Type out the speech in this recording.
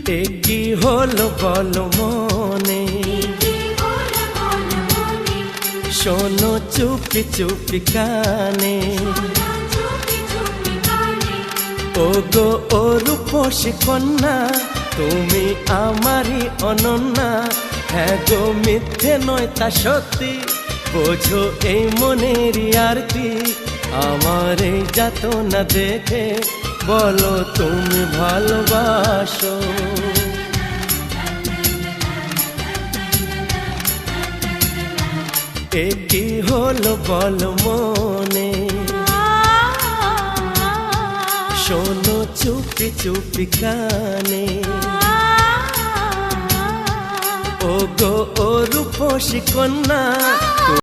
এ কি হলো বলো মনে, শোনো চুপি চুপি কানে। ও গো ও রূপসী কন্যা, তুমি আমারই অনন্যা। হ্যাঁ গো মিথ্যে নয় তা সত্যি, বোঝো এই মনেরই আরতি। আমার এই যাতনা দেখে বলো তুমি ভালোবাসো। এ কি হলো বলো মনে, শোনো চুপি চুপি কানে। ও গো ও রূপসী কন্যা।